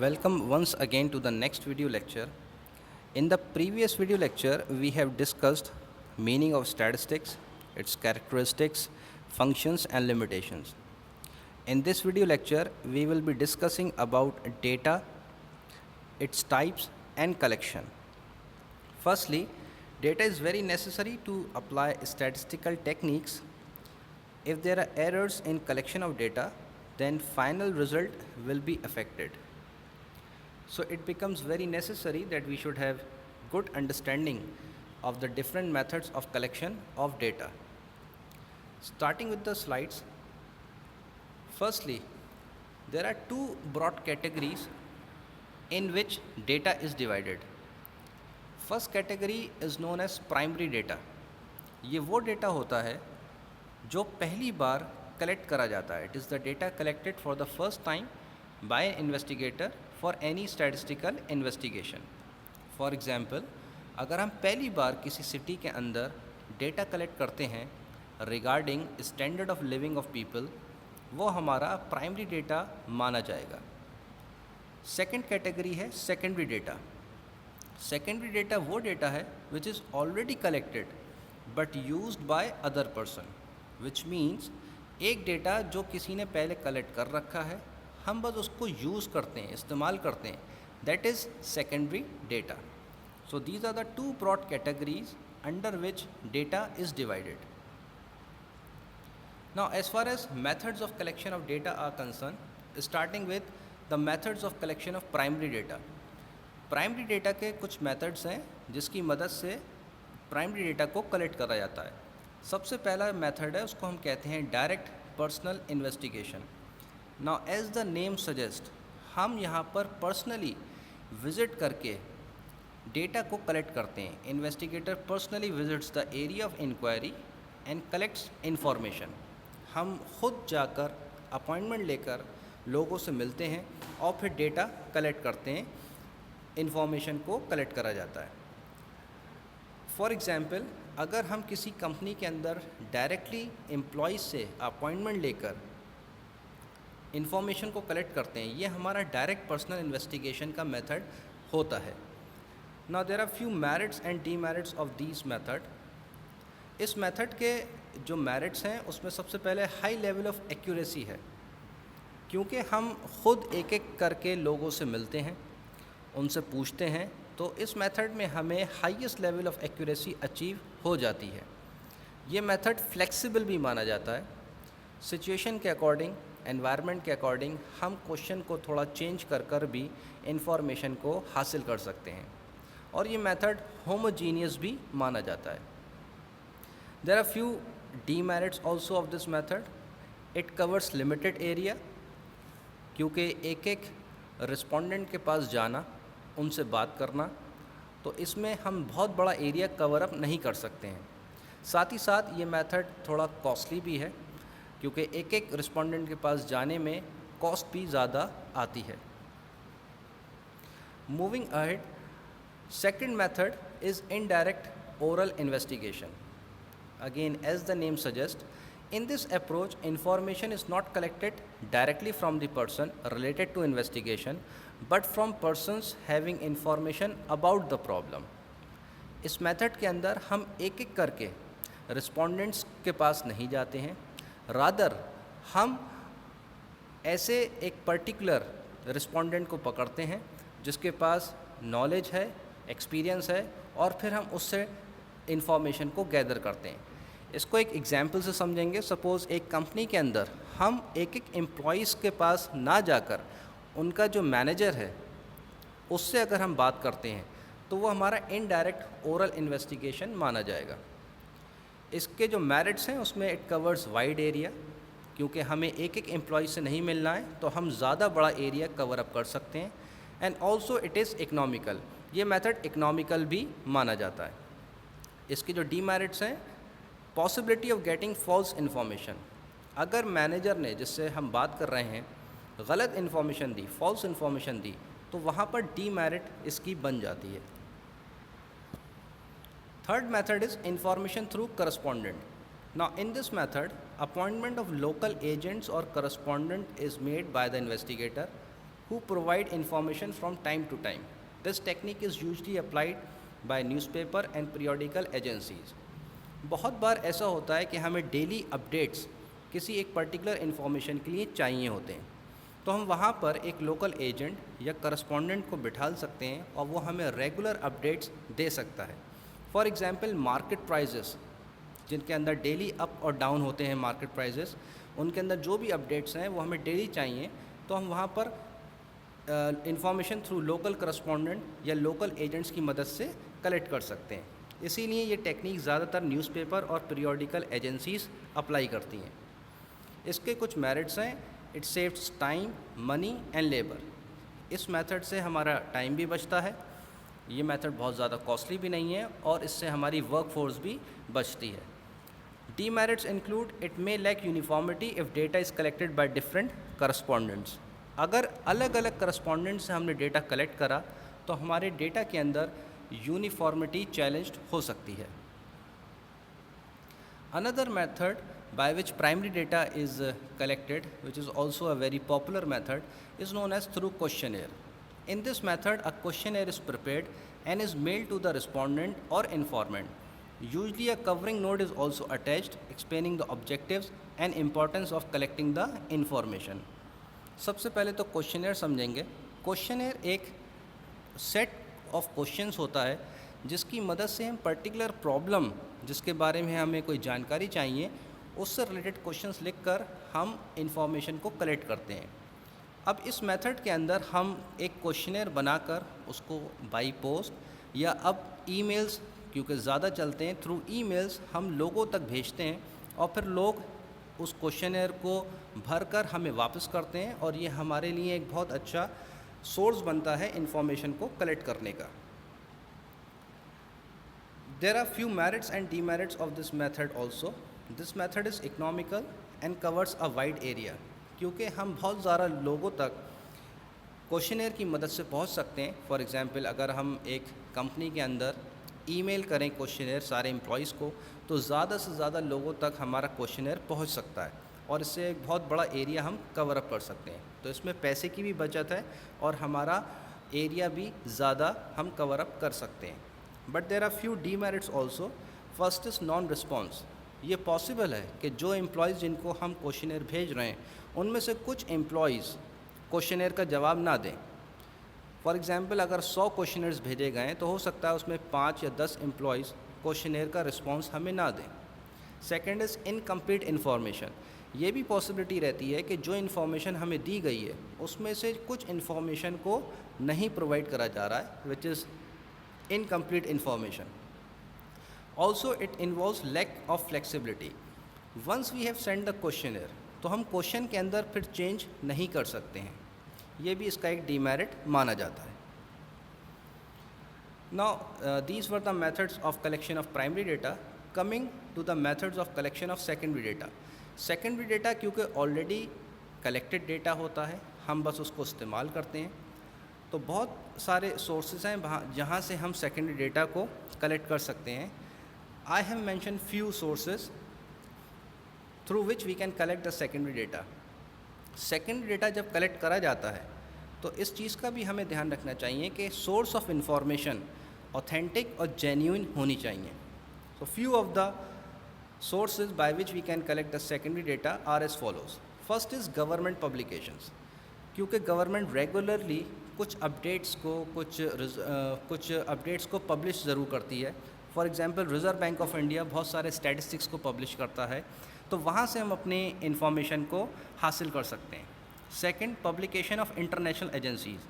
Welcome once again to the next video lecture. In the previous video lecture, we have discussed meaning of statistics, its characteristics, functions and limitations. In this video lecture, we will be discussing about data, its types and collection. Firstly, data is very necessary to apply statistical techniques. If there are errors in collection of data, then final result will be affected. So it becomes very necessary that we should have good understanding of the different methods of collection of data. Starting with the slides, firstly, there are two broad categories in which data is divided. First category is known as primary data. ये वो data होता है जो पहली बार collect करा जाता है. It is the data collected for the first time by investigator for any statistical investigation. For example, अगर हम पहली बार किसी सिटी के अंदर डेटा कलेक्ट करते हैं regarding standard of living of people, वो हमारा प्राइमरी डेटा माना जाएगा. सेकेंड कैटेगरी है सेकेंडरी डेटा. सेकेंडरी डेटा वो डेटा है which is already collected but used by other person, which means एक डेटा जो किसी ने पहले कलेक्ट कर रखा है, हम बस उसको यूज़ करते हैं, इस्तेमाल करते हैं. That is secondary data. So these are the two broad categories under which data is divided. Now as far as methods of collection of data are concern, starting with the methods of collection of primary data. Primary data के कुछ methods हैं जिसकी मदद से primary data को collect करा जाता है. सबसे पहला मेथड है, उसको हम कहते हैं direct personal investigation. Now as the name suggest, हम यहाँ पर पर्सनली विज़िट करके डेटा को कलेक्ट करते हैं. Investigator personally visits the area of inquiry and collects information. हम खुद जाकर अपॉइंटमेंट लेकर लोगों से मिलते हैं और फिर डेटा कलेक्ट करते हैं, इन्फॉर्मेशन को कलेक्ट करा जाता है. फॉर एग्ज़ाम्पल, अगर हम किसी कंपनी के अंदर डायरेक्टली एम्प्लॉयज़ से अपॉइंटमेंट लेकर इन्फॉर्मेशन को कलेक्ट करते हैं, ये हमारा डायरेक्ट पर्सनल इन्वेस्टिगेशन का मेथड होता है. Now there are few merits and demerits of this method. इस मेथड के जो मेरिट्स हैं उसमें सबसे पहले हाई लेवल ऑफ एक्यूरेसी है, क्योंकि हम खुद एक एक करके लोगों से मिलते हैं, उनसे पूछते हैं, तो इस मेथड में हमें highest level of accuracy achieve हो जाती है. ये मेथड फ्लेक्सिबल भी माना जाता है. सिचुएशन के अकॉर्डिंग, एनवायरनमेंट के अकॉर्डिंग हम क्वेश्चन को थोड़ा चेंज कर कर भी इंफॉर्मेशन को हासिल कर सकते हैं. और ये मेथड होमोजीनियस भी माना जाता है. There are few demerits also of this method. It covers limited area, क्योंकि एक एक रिस्पोंडेंट के पास जाना, उनसे बात करना, तो इसमें हम बहुत बड़ा एरिया कवर अप नहीं कर सकते हैं. साथ ही साथ ये मेथड थोड़ा कॉस्टली भी है, क्योंकि एक एक रिस्पोंडेंट के पास जाने में कॉस्ट भी ज़्यादा आती है. Moving ahead, second method is indirect oral investigation. Again as the name suggest, in this approach information is not collected directly from the person related to investigation but from persons having information about the problem. इस method के अंदर हम एक एक करके respondents के पास नहीं जाते हैं, रादर हम ऐसे एक पर्टिकुलर रिस्पोंडेंट को पकड़ते हैं जिसके पास नॉलेज है, एक्सपीरियंस है, और फिर हम उससे इंफॉर्मेशन को गैदर करते हैं. इसको एक एग्जाम्पल से समझेंगे. सपोज़ एक कंपनी के अंदर हम एक एक एम्प्लॉयज़ के पास ना जाकर उनका जो मैनेजर है उससे अगर हम बात करते हैं तो वो हमारा इनडायरेक्ट ओरल इन्वेस्टिगेशन माना जाएगा. इसके जो मेरिट्स हैं उसमें इट कवर्स वाइड एरिया, क्योंकि हमें एक एक एम्प्लॉय से नहीं मिलना है तो हम ज़्यादा बड़ा एरिया कवर अप कर सकते हैं. And also it is economical. ये मेथड इकनॉमिकल भी माना जाता है. इसके जो डीमेरिट्स हैं, possibility of getting false information. अगर मैनेजर ने जिससे हम बात कर रहे हैं गलत इन्फॉर्मेशन दी, फॉल्स इन्फॉर्मेशन दी, तो वहाँ पर डीमेरिट इसकी बन जाती है. Third method is information through correspondent. Now in this method appointment of local agents or correspondent is made by the investigator who provide information from time to time. This technique is usually applied by newspaper and periodical agencies. बहुत बार ऐसा होता है कि हमें daily updates किसी एक particular information के लिए चाहिए होते हैं, तो हम वहाँ पर एक लोकल एजेंट या करस्पॉन्डेंट को बिठा सकते हैं और वो हमें रेगुलर अपडेट्स दे सकता है. फॉर एग्ज़ाम्पल मार्केट प्राइजेस, जिनके अंदर डेली अप और डाउन होते हैं मार्केट प्राइजेस, उनके अंदर जो भी अपडेट्स हैं वो हमें डेली चाहिए, तो हम वहाँ पर इंफॉर्मेशन थ्रू लोकल करस्पॉन्डेंट या लोकल एजेंट्स की मदद से कलेक्ट कर सकते हैं. इसीलिए ये टेक्निक ज़्यादातर न्यूज़पेपर और पीरियोडिकल एजेंसीज़ अप्लाई करती हैं. इसके कुछ मेरिट्स हैं. It saves time, money and labour. इस मेथड से हमारा टाइम भी बचता है, ये मेथड बहुत ज़्यादा कॉस्टली भी नहीं है और इससे हमारी वर्क फोर्स भी बचती है. Demerits include it may lack uniformity if data is collected by different correspondents. अगर अलग अलग करस्पॉन्डेंट से हमने डेटा कलेक्ट करा तो हमारे डेटा के अंदर यूनिफॉर्मिटी चैलेंज्ड हो सकती है. Another method by which primary data is collected, which is also a very popular method, is known as through questionnaire. In this method, a questionnaire is prepared and is mailed to the respondent or informant. Usually a covering note is also attached explaining the objectives and importance of collecting the information. सबसे पहले तो questionnaire समझेंगे. Questionnaire एक set of questions होता है जिसकी मदद से हम पर्टिकुलर प्रॉब्लम जिसके बारे में हमें कोई जानकारी चाहिए उससे रिलेटेड क्वेश्चंस लिखकर हम इंफॉर्मेशन को कलेक्ट करते हैं. अब इस मेथड के अंदर हम एक क्वेश्चनेयर बनाकर उसको बाई पोस्ट या अब ईमेल्स, क्योंकि ज़्यादा चलते हैं, थ्रू ईमेल्स हम लोगों तक भेजते हैं और फिर लोग उस क्वेश्चनेयर को भरकर हमें वापस करते हैं और ये हमारे लिए एक बहुत अच्छा सोर्स बनता है इंफॉर्मेशन को कलेक्ट करने का. There are few merits and demerits of this method also. This method is economical and covers a wide area, क्योंकि हम बहुत ज़्यादा लोगों तक क्वेश्चनेयर की मदद से पहुंच सकते हैं. फॉर एग्ज़ाम्पल अगर हम एक कंपनी के अंदर ईमेल करें क्वेश्चनेयर सारे एम्प्लॉयज़ को, तो ज़्यादा से ज़्यादा लोगों तक हमारा क्वेश्चनेयर पहुंच सकता है और इससे एक बहुत बड़ा एरिया हम कवर अप कर सकते हैं. तो इसमें पैसे की भी बचत है और हमारा एरिया भी ज़्यादा हम कवर अप कर सकते हैं. But there are few demerits also. First is non response. ये पॉसिबल है कि जो एम्प्लॉयज़ जिनको हम क्वेश्चनेयर भेज रहे हैं उनमें से कुछ एम्प्लॉयज़ क्वेश्चनेयर का जवाब ना दें. फॉर एग्ज़ाम्पल अगर 100 क्वेश्चनर्स भेजे गए तो हो सकता है उसमें 5 या 10 एम्प्लॉयज़ क्वेश्चनेयर का रिस्पांस हमें ना दें. Second is incomplete information. ये भी पॉसिबिलिटी रहती है कि जो इन्फॉर्मेशन हमें दी गई है उसमें से कुछ इन्फॉर्मेशन को नहीं प्रोवाइड करा जा रहा है, which is incomplete information. Also it involves lack of flexibility. Once we have send the questionnaire तो हम क्वेश्चन के अंदर फिर चेंज नहीं कर सकते हैं. ये भी इसका एक डीमेरिट माना जाता है. Now these were the methods of collection of primary data. Coming to the methods of collection of secondary data. Secondary data क्योंकि ऑलरेडी कलेक्टेड डेटा होता है, हम बस उसको इस्तेमाल करते हैं, तो बहुत सारे सोर्सेज हैं जहाँ से हम सेकेंडरी डेटा को कलेक्ट कर सकते हैं. I have mention few sources through which we can collect the secondary data. Secondary data जब कलेक्ट करा जाता है तो इस चीज़ का भी हमें ध्यान रखना चाहिए कि सोर्स ऑफ इंफॉर्मेशन ऑथेंटिक और जेन्युइन होनी चाहिए. So few of the sources by which we can collect the secondary data are as follows. First is government publications. क्योंकि गवर्नमेंट रेगुलरली कुछ अपडेट्स को पब्लिश ज़रूर करती है. For example Reserve Bank of India बहुत सारे स्टैटिस्टिक्स को publish करता है, तो वहाँ से हम अपनी इंफॉर्मेशन को हासिल कर सकते हैं. Second, publication of international agencies.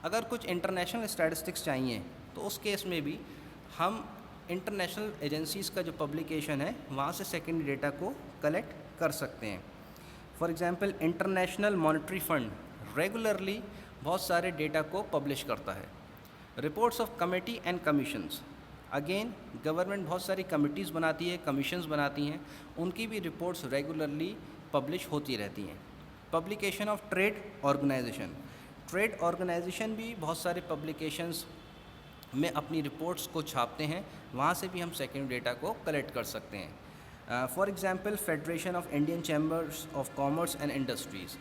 अगर कुछ इंटरनेशनल स्टैटिस्टिक्स चाहिए तो उस केस में भी हम इंटरनेशनल एजेंसीज़ का जो पब्लिकेशन है वहाँ से सेकेंडरी डेटा को कलेक्ट कर सकते हैं. For example international monetary fund regularly बहुत सारे डेटा को पब्लिश करता है. Reports of committee and commissions. Again government बहुत सारी कमिटीज़ बनाती है, कमीशंस बनाती हैं, उनकी भी रिपोर्ट्स रेगुलरली पब्लिश होती रहती हैं. Publication of trade organization. Trade organization भी बहुत सारे पब्लिकेशंस में अपनी रिपोर्ट्स को छापते हैं, वहाँ से भी हम सेकेंडरी डेटा को कलेक्ट कर सकते हैं. For example federation of Indian chambers of commerce and industries.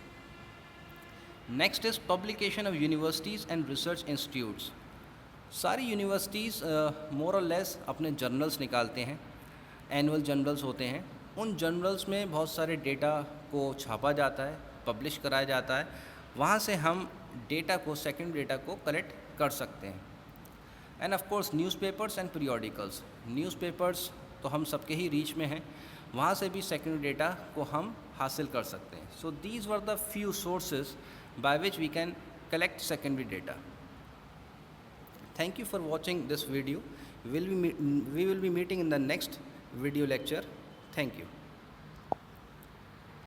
Next is publication of universities and research institutes. सारी यूनिवर्सिटीज़ मोर और लेस अपने जर्नल्स निकालते हैं, एनुअल जर्नल्स होते हैं। उन जर्नल्स में बहुत सारे डेटा को छापा जाता है, पब्लिश कराया जाता है। वहाँ से हम डेटा को, सेकेंडरी डेटा को कलेक्ट कर सकते हैं। End of course newspapers and periodicals. Newspapers तो हम सबके ही रीच में हैं, वहाँ से भी सेकेंडरी डेटा को हम हासिल कर सकते हैं। So these were the few sources by which we can collect secondary data. Thank you for watching this video. We will be meeting in the next video lecture. Thank you.